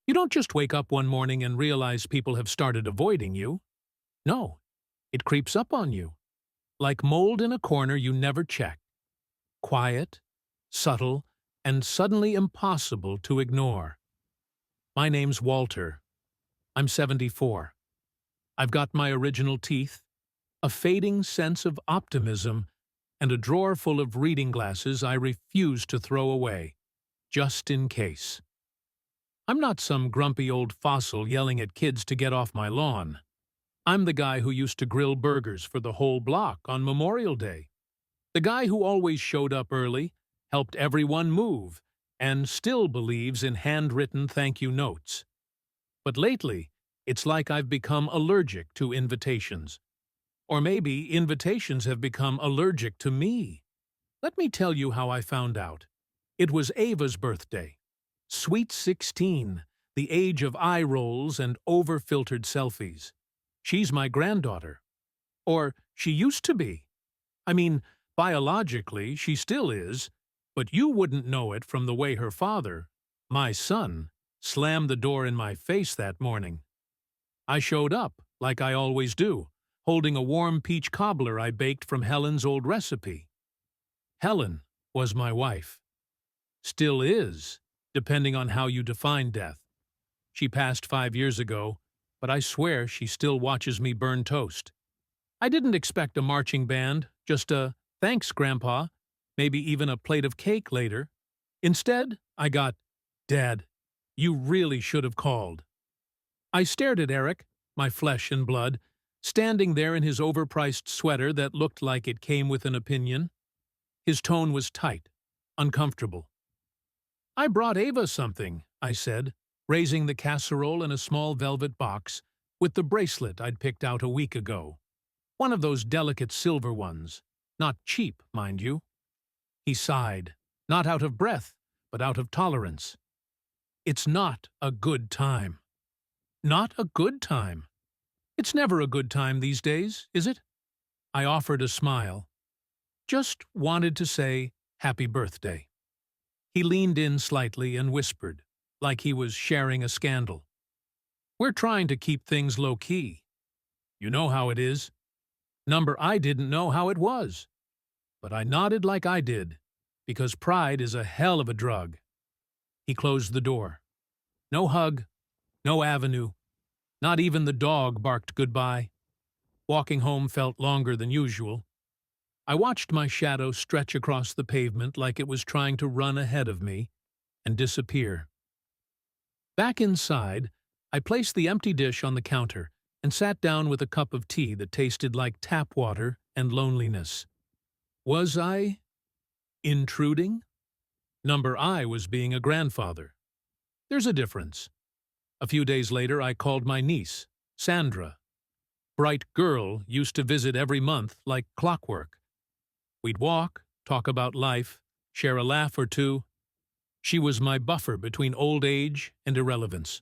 You don't just wake up one morning and realize people have started avoiding you. No, it creeps up on you, like mold in a corner you never check. Quiet, subtle, and suddenly impossible to ignore. My name's Walter. I'm 74. I've got my original teeth, a fading sense of optimism, and a drawer full of reading glasses I refuse to throw away, just in case. I'm not some grumpy old fossil yelling at kids to get off my lawn. I'm the guy who used to grill burgers for the whole block on Memorial Day. The guy who always showed up early, helped everyone move, and still believes in handwritten thank you notes. But lately, it's like I've become allergic to invitations. Or maybe invitations have become allergic to me. Let me tell you how I found out. It was Ava's birthday. Sweet 16, the age of eye rolls and over-filtered selfies. She's my granddaughter. Or she used to be. I mean, biologically, she still is, but you wouldn't know it from the way her father, my son, slammed the door in my face that morning. I showed up, like I always do, holding a warm peach cobbler I baked from Helen's old recipe. Helen was my wife. Still is, depending on how you define death. She passed 5 years ago, but I swear she still watches me burn toast. I didn't expect a marching band, just a "thanks, Grandpa," maybe even a plate of cake later. Instead, I got, "Dad, you really should have called." I stared at Eric, my flesh and blood, standing there in his overpriced sweater that looked like it came with an opinion. His tone was tight, uncomfortable. "I brought Ava something," I said, raising the casserole in a small velvet box with the bracelet I'd picked out a week ago. One of those delicate silver ones. Not cheap, mind you. He sighed, not out of breath, but out of tolerance. "It's not a good time." Not a good time. It's never a good time these days, is it? I offered a smile. Just wanted to say happy birthday. He leaned in slightly and whispered, like he was sharing a scandal. "We're trying to keep things low-key. You know how it is." I didn't know how it was. But I nodded like I did, because pride is a hell of a drug. He closed the door. No hug, no avenue. Not even the dog barked goodbye. Walking home felt longer than usual. I watched my shadow stretch across the pavement like it was trying to run ahead of me and disappear. Back inside, I placed the empty dish on the counter and sat down with a cup of tea that tasted like tap water and loneliness. Was I intruding? I was being a grandfather. There's a difference. A few days later, I called my niece, Sandra. Bright girl used to visit every month like clockwork. We'd walk, talk about life, share a laugh or two. She was my buffer between old age and irrelevance.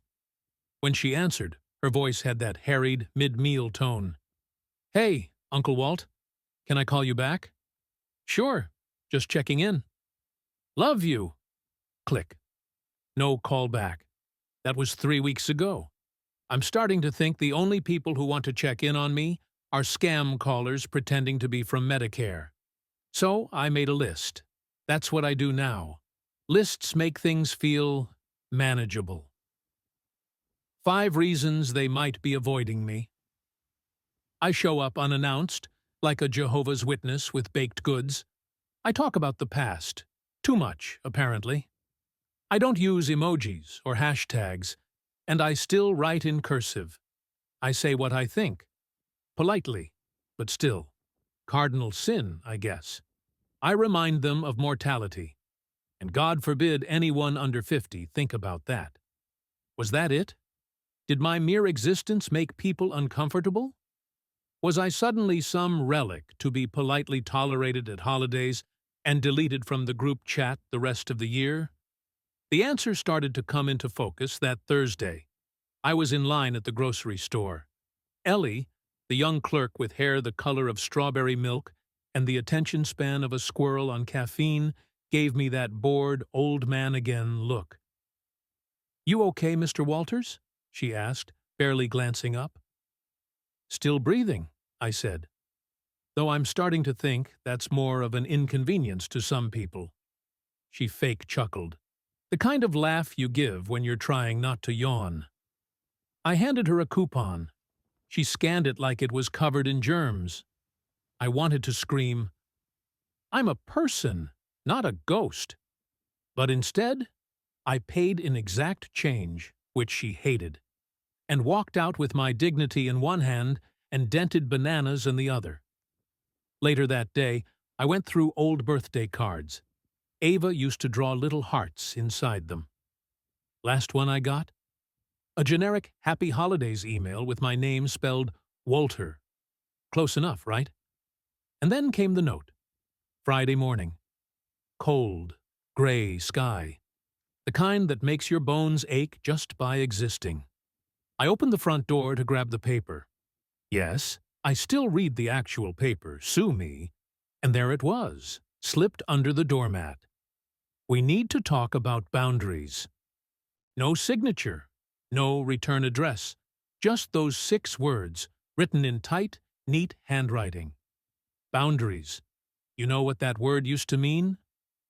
When she answered, her voice had that harried, mid-meal tone. "Hey, Uncle Walt, can I call you back?" "Sure, just checking in." "Love you." Click. No call back. That was 3 weeks ago. I'm starting to think the only people who want to check in on me are scam callers pretending to be from Medicare. So I made a list. That's what I do now. Lists make things feel manageable. 5 reasons they might be avoiding me. I show up unannounced, like a Jehovah's Witness with baked goods. I talk about the past. Too much, apparently. I don't use emojis or hashtags, and I still write in cursive. I say what I think. Politely, but still. Cardinal sin, I guess. I remind them of mortality. And God forbid anyone under 50 think about that. Was that it? Did my mere existence make people uncomfortable? Was I suddenly some relic to be politely tolerated at holidays and deleted from the group chat the rest of the year? The answer started to come into focus that Thursday. I was in line at the grocery store. Ellie, the young clerk with hair the color of strawberry milk and the attention span of a squirrel on caffeine, gave me that bored, old man again look. "You okay, Mr. Walters?" she asked, barely glancing up. "Still breathing," I said, though I'm starting to think that's more of an inconvenience to some people. She fake chuckled, the kind of laugh you give when you're trying not to yawn. I handed her a coupon. She scanned it like it was covered in germs. I wanted to scream, "I'm a person, not a ghost." But instead, I paid in exact change, which she hated, and walked out with my dignity in one hand and dented bananas in the other. Later that day, I went through old birthday cards. Ava used to draw little hearts inside them. Last one I got? A generic Happy Holidays email with my name spelled Walter. Close enough, right? And then came the note. Friday morning. Cold, gray sky. The kind that makes your bones ache just by existing. I opened the front door to grab the paper. Yes, I still read the actual paper, sue me. And there it was, slipped under the doormat. We need to talk about boundaries. No signature, no return address, just those 6 words, written in tight, neat handwriting. Boundaries. You know what that word used to mean?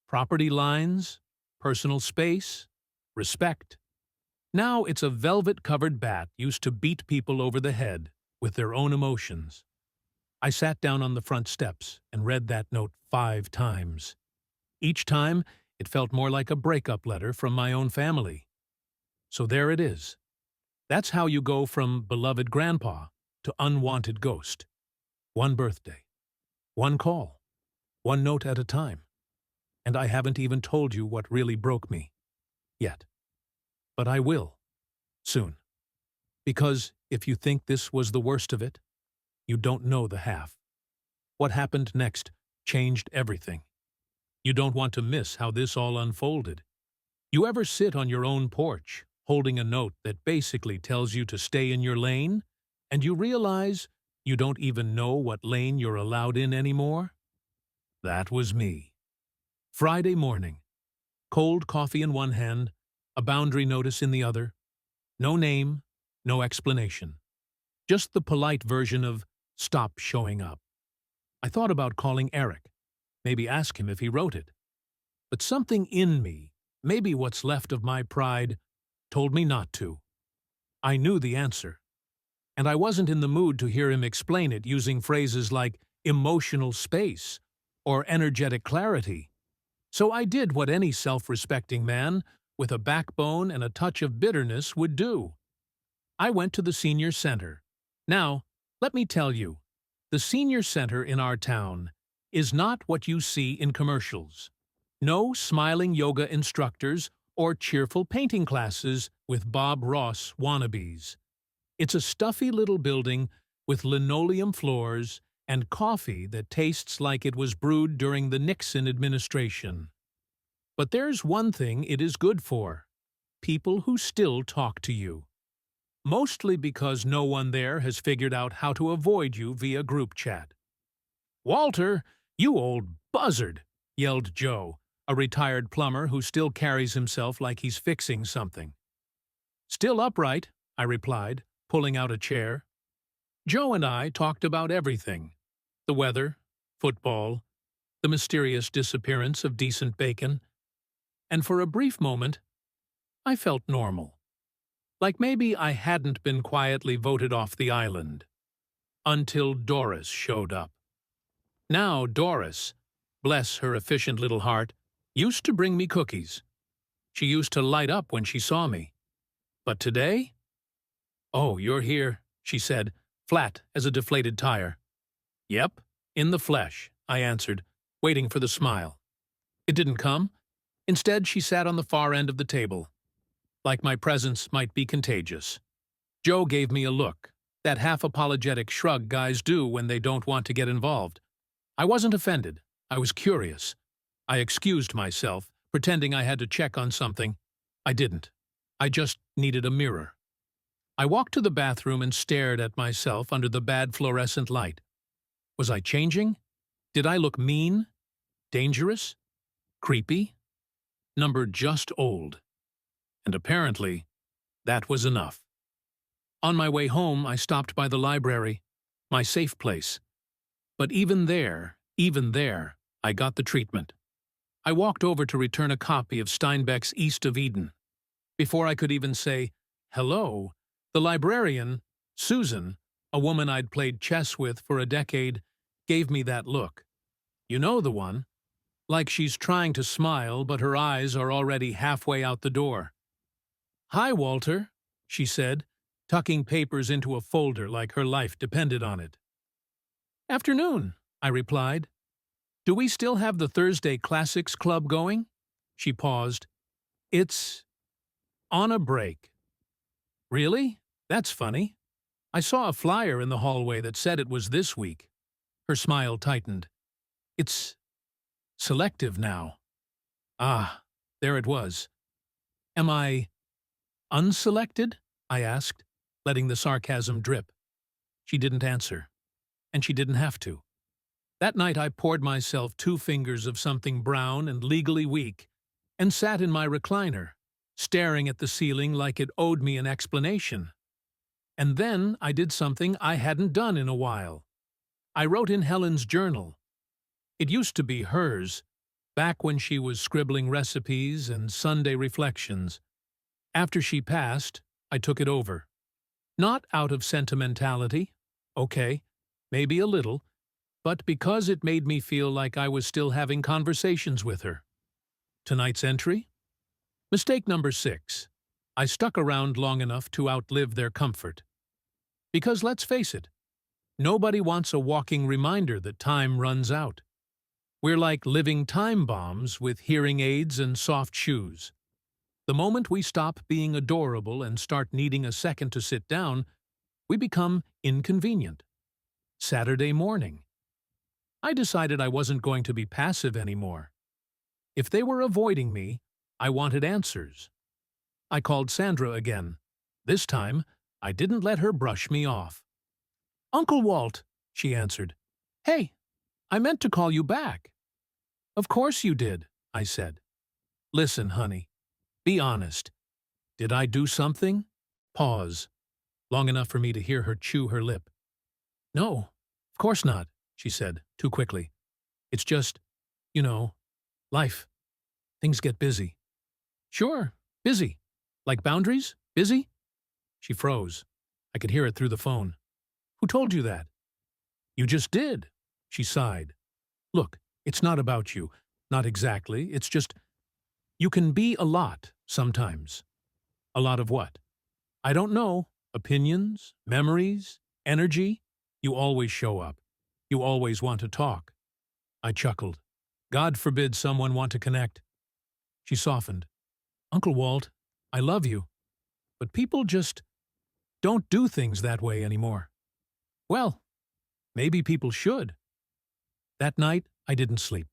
Property lines, personal space, respect. Now it's a velvet-covered bat used to beat people over the head with their own emotions. I sat down on the front steps and read that note 5 times. Each time, it felt more like a breakup letter from my own family. So there it is. That's how you go from beloved grandpa to unwanted ghost. One birthday, one call, one note at a time. And I haven't even told you what really broke me. Yet. But I will. Soon. Because if you think this was the worst of it, you don't know the half. What happened next changed everything. You don't want to miss how this all unfolded. You ever sit on your own porch, holding a note that basically tells you to stay in your lane, and you realize you don't even know what lane you're allowed in anymore? That was me. Friday morning. Cold coffee in one hand, a boundary notice in the other. No name, no explanation. Just the polite version of, "Stop showing up." I thought about calling Eric, maybe ask him if he wrote it. But something in me, maybe what's left of my pride, told me not to. I knew the answer. And I wasn't in the mood to hear him explain it using phrases like emotional space or energetic clarity. So I did what any self-respecting man, with a backbone and a touch of bitterness, would do. I went to the senior center. Now, let me tell you, the senior center in our town is not what you see in commercials. No smiling yoga instructors or cheerful painting classes with Bob Ross wannabes. It's a stuffy little building with linoleum floors and coffee that tastes like it was brewed during the Nixon administration. But there's one thing it is good for: people who still talk to you. Mostly because no one there has figured out how to avoid you via group chat. "Walter, you old buzzard!" yelled Joe, a retired plumber who still carries himself like he's fixing something. "Still upright," I replied, pulling out a chair. Joe and I talked about everything: the weather, football, the mysterious disappearance of decent bacon. And for a brief moment, I felt normal. Like maybe I hadn't been quietly voted off the island. Until Doris showed up. Now Doris, bless her efficient little heart, used to bring me cookies. She used to light up when she saw me. But today? "Oh, you're here," she said, flat as a deflated tire. "Yep, in the flesh," I answered, waiting for the smile. It didn't come. Instead, she sat on the far end of the table. Like my presence might be contagious. Joe gave me a look, that half-apologetic shrug guys do when they don't want to get involved. I wasn't offended. I was curious. I excused myself, pretending I had to check on something. I didn't. I just needed a mirror. I walked to the bathroom and stared at myself under the bad fluorescent light. Was I changing? Did I look mean? Dangerous? Creepy? Number just old. And apparently, that was enough. On my way home, I stopped by the library, my safe place. But even there, I got the treatment. I walked over to return a copy of Steinbeck's East of Eden. Before I could even say, hello, the librarian, Susan, a woman I'd played chess with for a decade, gave me that look. You know the one. Like she's trying to smile, but her eyes are already halfway out the door. "Hi, Walter," she said, tucking papers into a folder like her life depended on it. "Afternoon," I replied. "Do we still have the Thursday Classics Club going?" She paused. "It's on a break." "Really? That's funny. I saw a flyer in the hallway that said it was this week." Her smile tightened. "It's selective now." Ah, there it was. "Am I unselected?" I asked, letting the sarcasm drip. She didn't answer, and she didn't have to. That night I poured myself 2 fingers of something brown and legally weak, and sat in my recliner, staring at the ceiling like it owed me an explanation. And then I did something I hadn't done in a while. I wrote in Helen's journal. It used to be hers, back when she was scribbling recipes and Sunday reflections. After she passed, I took it over. Not out of sentimentality, okay, maybe a little, but because it made me feel like I was still having conversations with her. Tonight's entry? Mistake number 6. I stuck around long enough to outlive their comfort. Because let's face it, nobody wants a walking reminder that time runs out. We're like living time bombs with hearing aids and soft shoes. The moment we stop being adorable and start needing a second to sit down, we become inconvenient. Saturday morning. I decided I wasn't going to be passive anymore. If they were avoiding me, I wanted answers. I called Sandra again. This time, I didn't let her brush me off. "Uncle Walt," she answered. "Hey, I meant to call you back." "Of course you did," I said. "Listen, honey, be honest. Did I do something?" Pause, long enough for me to hear her chew her lip. "No, of course not," she said, too quickly. "It's just, life. Things get busy." "Sure, busy. Like boundaries? Busy?" She froze. I could hear it through the phone. "Who told you that?" "You just did." She sighed. "Look, it's not about you. Not exactly. It's just, you can be a lot sometimes." "A lot of what?" "I don't know. Opinions, memories, energy. You always show up. You always want to talk." I chuckled. God forbid someone want to connect. She softened. "Uncle Walt, I love you, but people just don't do things that way anymore." "Well, maybe people should." That night, I didn't sleep.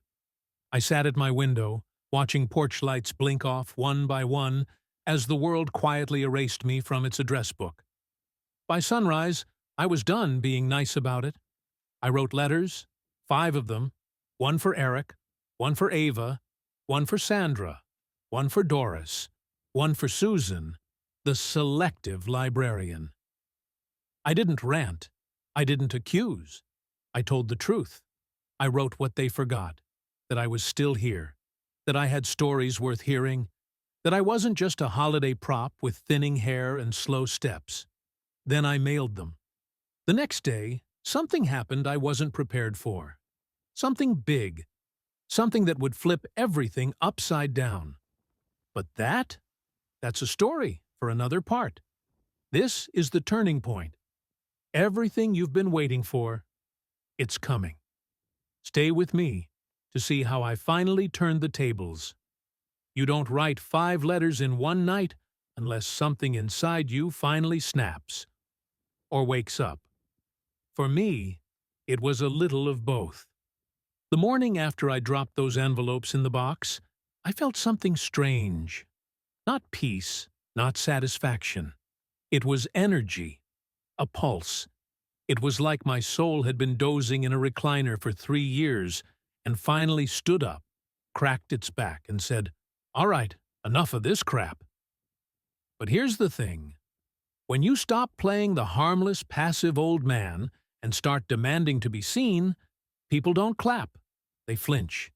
I sat at my window, watching porch lights blink off one by one as the world quietly erased me from its address book. By sunrise, I was done being nice about it. I wrote letters, 5 of them, one for Eric, one for Ava, one for Sandra, one for Doris, one for Susan, the selective librarian. I didn't rant. I didn't accuse. I told the truth. I wrote what they forgot, that I was still here, that I had stories worth hearing, that I wasn't just a holiday prop with thinning hair and slow steps. Then I mailed them. The next day, something happened I wasn't prepared for. Something big. Something that would flip everything upside down. But that's a story for another part. This is the turning point. Everything you've been waiting for, it's coming. Stay with me to see how I finally turned the tables. You don't write 5 letters in one night unless something inside you finally snaps or wakes up. For me, it was a little of both. The morning after I dropped those envelopes in the box, I felt something strange. Not peace, not satisfaction. It was energy, a pulse. It was like my soul had been dozing in a recliner for 3 years and finally stood up, cracked its back, and said, "All right, enough of this crap." But here's the thing. When you stop playing the harmless, passive old man and start demanding to be seen, people don't clap. They flinch.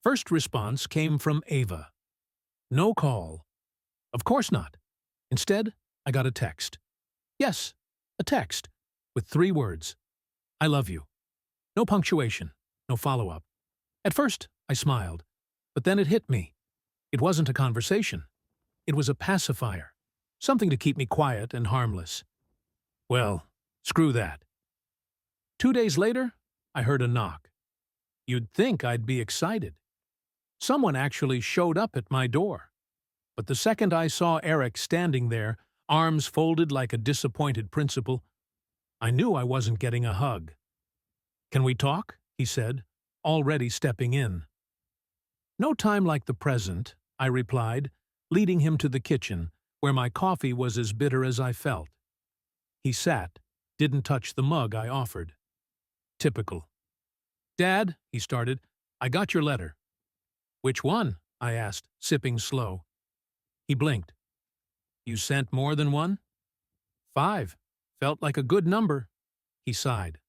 First response came from Ava. No call. Of course not. Instead, I got a text. Yes, a text, with 3 words. I love you. No punctuation, no follow-up. At first, I smiled, but then it hit me. It wasn't a conversation. It was a pacifier, something to keep me quiet and harmless. Well, screw that. 2 days later, I heard a knock. You'd think I'd be excited. Someone actually showed up at my door. But the second I saw Eric standing there, arms folded like a disappointed principal, I knew I wasn't getting a hug. Can we talk? He said, already stepping in. No time like the present, I replied, leading him to the kitchen, where my coffee was as bitter as I felt. He sat, didn't touch the mug I offered. Typical. Dad, he started, I got your letter. Which one? I asked, sipping slow. He blinked. You sent more than one? 5. Felt like a good number. He sighed.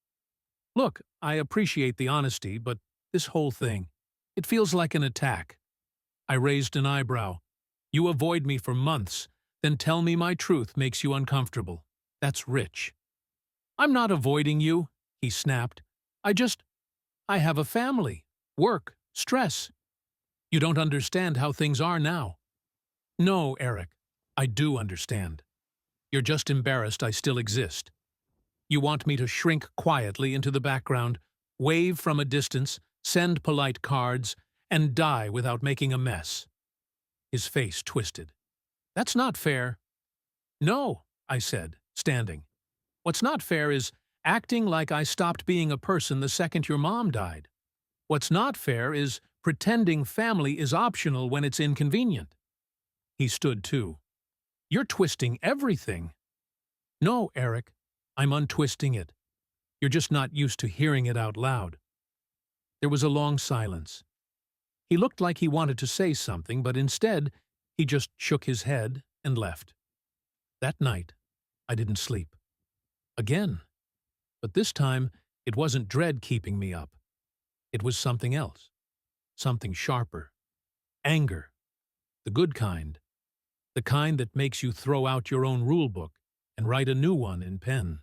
Look, I appreciate the honesty, but this whole thing, it feels like an attack. I raised an eyebrow. You avoid me for months, then tell me my truth makes you uncomfortable. That's rich. I'm not avoiding you, he snapped. I have a family, work, stress. You don't understand how things are now. No, Eric, I do understand. You're just embarrassed I still exist. You want me to shrink quietly into the background, wave from a distance, send polite cards, and die without making a mess. His face twisted. That's not fair. No, I said, standing. What's not fair is acting like I stopped being a person the second your mom died. What's not fair is pretending family is optional when it's inconvenient. He stood too. You're twisting everything. No, Eric, I'm untwisting it. You're just not used to hearing it out loud. There was a long silence. He looked like he wanted to say something, but instead, he just shook his head and left. That night, I didn't sleep. Again. But this time, it wasn't dread keeping me up. It was something else. Something sharper. Anger. The good kind. The kind that makes you throw out your own rule book and write a new one in pen.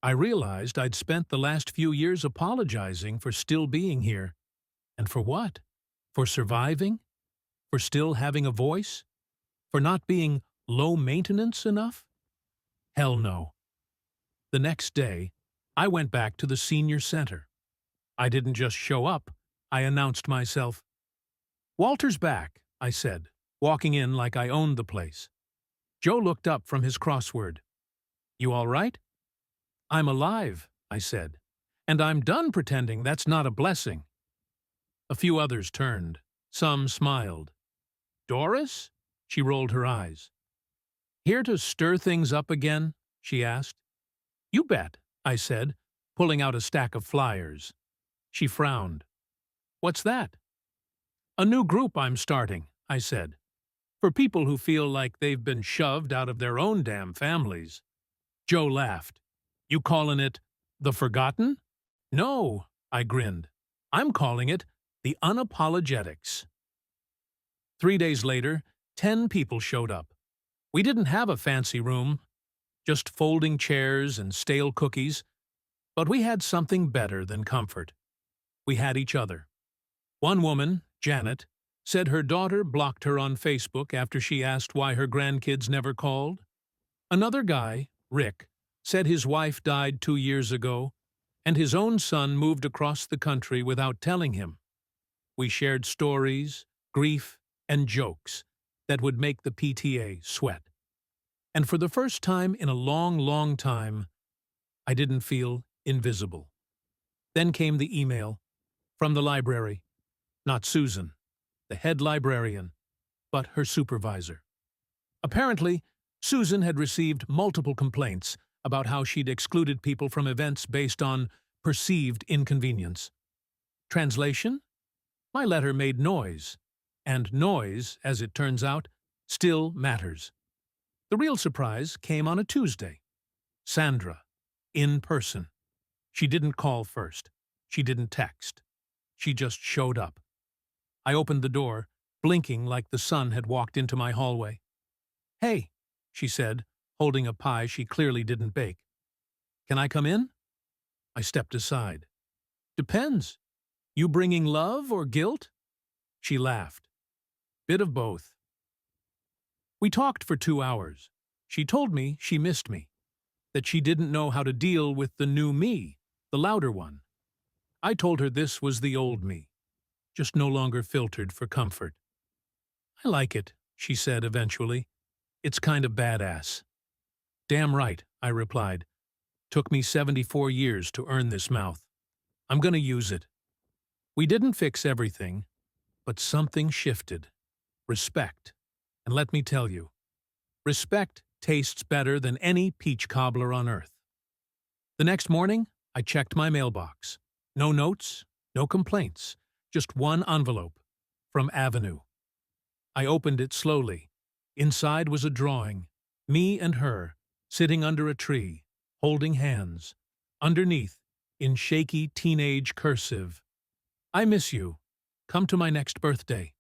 I realized I'd spent the last few years apologizing for still being here. And for what? For surviving? For still having a voice? For not being low maintenance enough? Hell no. The next day, I went back to the senior center. I didn't just show up, I announced myself. Walter's back, I said, walking in like I owned the place. Joe looked up from his crossword. You all right? I'm alive, I said, and I'm done pretending that's not a blessing. A few others turned. Some smiled. Doris? She rolled her eyes. Here to stir things up again? She asked. You bet, I said, pulling out a stack of flyers. She frowned. What's that? A new group I'm starting, I said. For people who feel like they've been shoved out of their own damn families. Joe laughed. You callin' it the Forgotten? No, I grinned. I'm calling it the Unapologetics. 3 days later, 10 people showed up. We didn't have a fancy room, just folding chairs and stale cookies, but we had something better than comfort. We had each other. One woman, Janet, said her daughter blocked her on Facebook after she asked why her grandkids never called. Another guy, Rick, said his wife died 2 years ago, and his own son moved across the country without telling him. We shared stories, grief, and jokes that would make the PTA sweat. And for the first time in a long, long time, I didn't feel invisible. Then came the email from the library. Not Susan, the head librarian, but her supervisor. Apparently, Susan had received multiple complaints about how she'd excluded people from events based on perceived inconvenience. Translation? My letter made noise, and noise, as it turns out, still matters. The real surprise came on a Tuesday. Sandra, in person. She didn't call first. She didn't text. She just showed up. I opened the door, blinking like the sun had walked into my hallway. "Hey," she said, holding a pie she clearly didn't bake. "Can I come in?" I stepped aside. "Depends. You bringing love or guilt?" She laughed. "Bit of both." We talked for 2 hours. She told me she missed me, that she didn't know how to deal with the new me, the louder one. I told her this was the old me, just no longer filtered for comfort. "I like it," she said eventually. "It's kind of badass." "Damn right," I replied. "Took me 74 years to earn this mouth. I'm gonna use it." We didn't fix everything, but something shifted. Respect. And let me tell you, respect tastes better than any peach cobbler on earth. The next morning, I checked my mailbox. No notes, no complaints, just one envelope from Avenue. I opened it slowly. Inside was a drawing, me and her, sitting under a tree, holding hands. Underneath, in shaky teenage cursive, "I miss you. Come to my next birthday."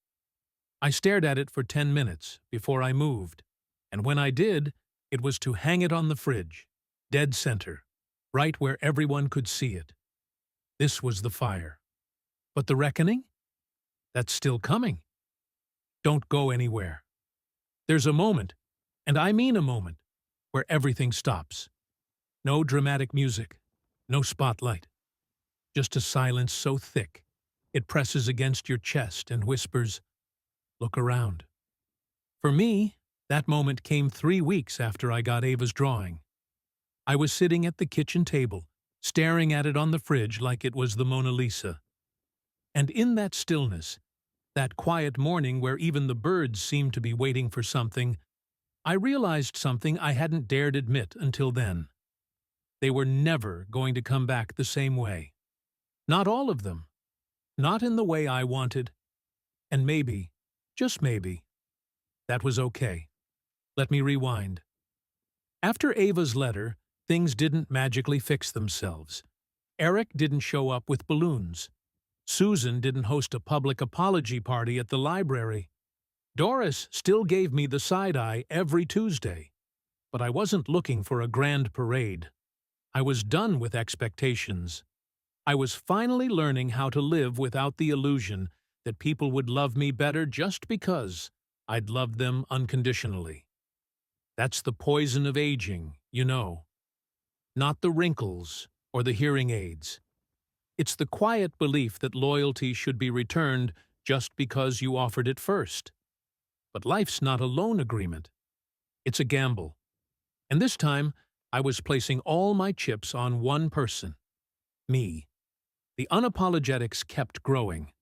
I stared at it for 10 minutes before I moved, and when I did, it was to hang it on the fridge, dead center, right where everyone could see it. This was the fire. But the reckoning? That's still coming. Don't go anywhere. There's a moment, and I mean a moment, where everything stops. No dramatic music, no spotlight. Just a silence so thick, it presses against your chest and whispers, "Look around." For me, that moment came 3 weeks after I got Ava's drawing. I was sitting at the kitchen table, staring at it on the fridge like it was the Mona Lisa. And in that stillness, that quiet morning where even the birds seemed to be waiting for something, I realized something I hadn't dared admit until then. They were never going to come back the same way. Not all of them. Not in the way I wanted. And maybe, just maybe, that was okay. Let me rewind. After Ava's letter, things didn't magically fix themselves. Eric didn't show up with balloons. Susan didn't host a public apology party at the library. Doris still gave me the side-eye every Tuesday. But I wasn't looking for a grand parade. I was done with expectations. I was finally learning how to live without the illusion that people would love me better just because I'd loved them unconditionally. That's the poison of aging, you know. Not the wrinkles or the hearing aids. It's the quiet belief that loyalty should be returned just because you offered it first. But life's not a loan agreement. It's a gamble. And this time, I was placing all my chips on one person. Me. The unapologetics kept growing.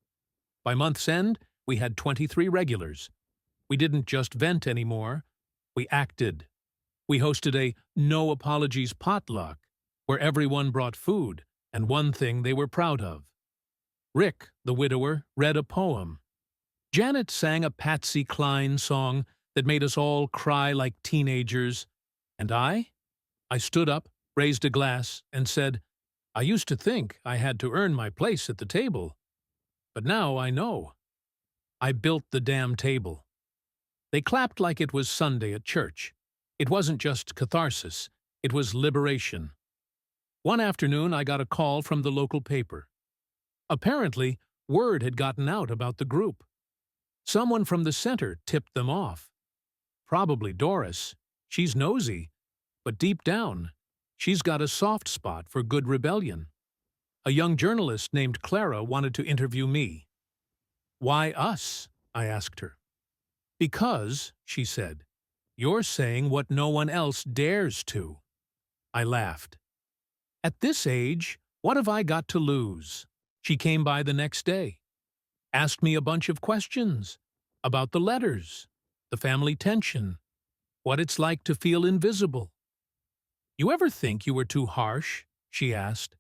By month's end, we had 23 regulars. We didn't just vent anymore. We acted. We hosted a no apologies potluck, where everyone brought food and one thing they were proud of. Rick, the widower, read a poem. Janet sang a Patsy Cline song that made us all cry like teenagers. And I stood up, raised a glass, and said, "I used to think I had to earn my place at the table. But now I know. I built the damn table." They clapped like it was Sunday at church. It wasn't just catharsis, it was liberation. One afternoon I got a call from the local paper. Apparently, word had gotten out about the group. Someone from the center tipped them off. Probably Doris. She's nosy. But deep down, she's got a soft spot for good rebellion. A young journalist named Clara wanted to interview me. "Why us?" I asked her. "Because," she said, "you're saying what no one else dares to." I laughed. "At this age, what have I got to lose?" She came by the next day. Asked me a bunch of questions. About the letters, the family tension, what it's like to feel invisible. "You ever think you were too harsh?" she asked.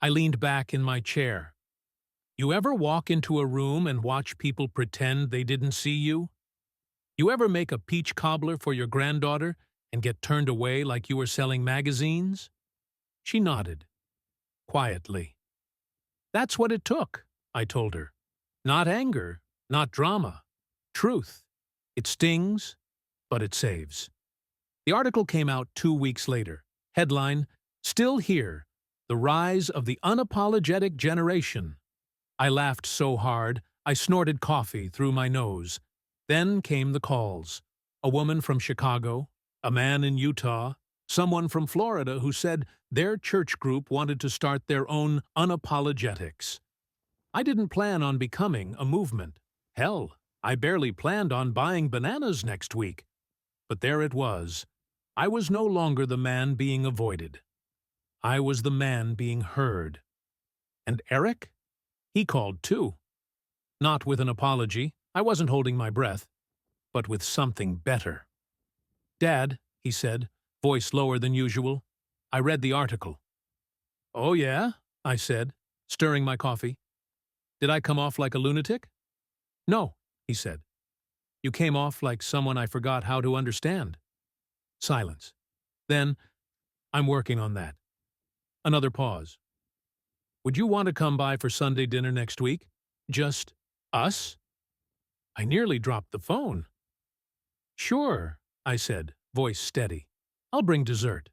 I leaned back in my chair. "You ever walk into a room and watch people pretend they didn't see you?" You ever make a peach cobbler for your granddaughter and get turned away like you were selling magazines? She nodded, quietly. That's what it took, I told her. Not anger, not drama. Truth. It stings, but it saves. The article came out 2 weeks later. Headline, Still Here, The Rise of the Unapologetic Generation. I laughed so hard, I snorted coffee through my nose. Then came the calls. A woman from Chicago, a man in Utah, someone from Florida who said their church group wanted to start their own unapologetics. I didn't plan on becoming a movement. Hell, I barely planned on buying bananas next week. But there it was. I was no longer the man being avoided. I was the man being heard. And Eric? He called too. Not with an apology, I wasn't holding my breath, but with something better. Dad, he said, voice lower than usual, I read the article. Oh yeah? I said, stirring my coffee. Did I come off like a lunatic? No, he said. You came off like someone I forgot how to understand. Silence. Then, I'm working on that. Another pause. Would you want to come by for Sunday dinner next week? Just us? I nearly dropped the phone. Sure, I said, voice steady. I'll bring dessert.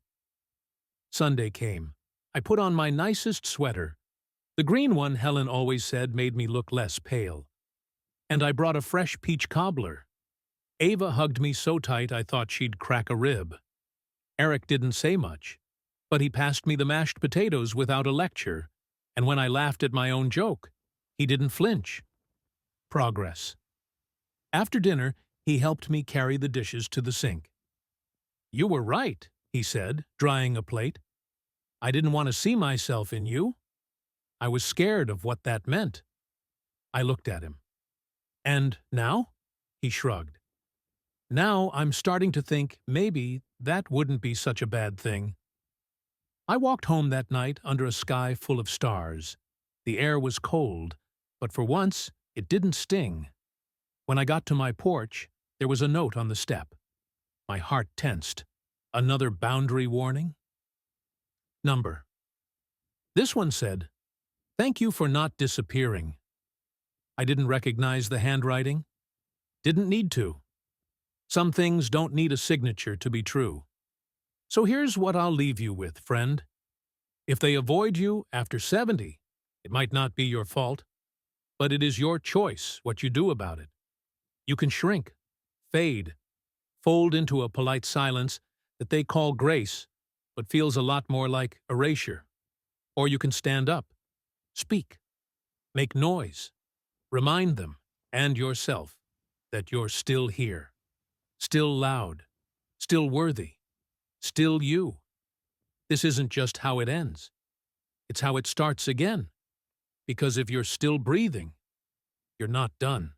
Sunday came. I put on my nicest sweater. The green one Helen always said made me look less pale. And I brought a fresh peach cobbler. Ava hugged me so tight I thought she'd crack a rib. Eric didn't say much, but he passed me the mashed potatoes without a lecture, and when I laughed at my own joke, he didn't flinch. Progress. After dinner, he helped me carry the dishes to the sink. You were right, he said, drying a plate. I didn't want to see myself in you. I was scared of what that meant. I looked at him. And now? He shrugged. Now I'm starting to think maybe that wouldn't be such a bad thing. I walked home that night under a sky full of stars. The air was cold, but for once it didn't sting. When I got to my porch, there was a note on the step. My heart tensed. Another boundary warning? Number. This one said, Thank you for not disappearing. I didn't recognize the handwriting. Didn't need to. Some things don't need a signature to be true. So here's what I'll leave you with, friend. If they avoid you after 70, it might not be your fault, but it is your choice what you do about it. You can shrink, fade, fold into a polite silence that they call grace, but feels a lot more like erasure. Or you can stand up, speak, make noise, remind them and yourself that you're still here, still loud, still worthy, still you. This isn't just how it ends. It's how it starts again. Because if you're still breathing, you're not done.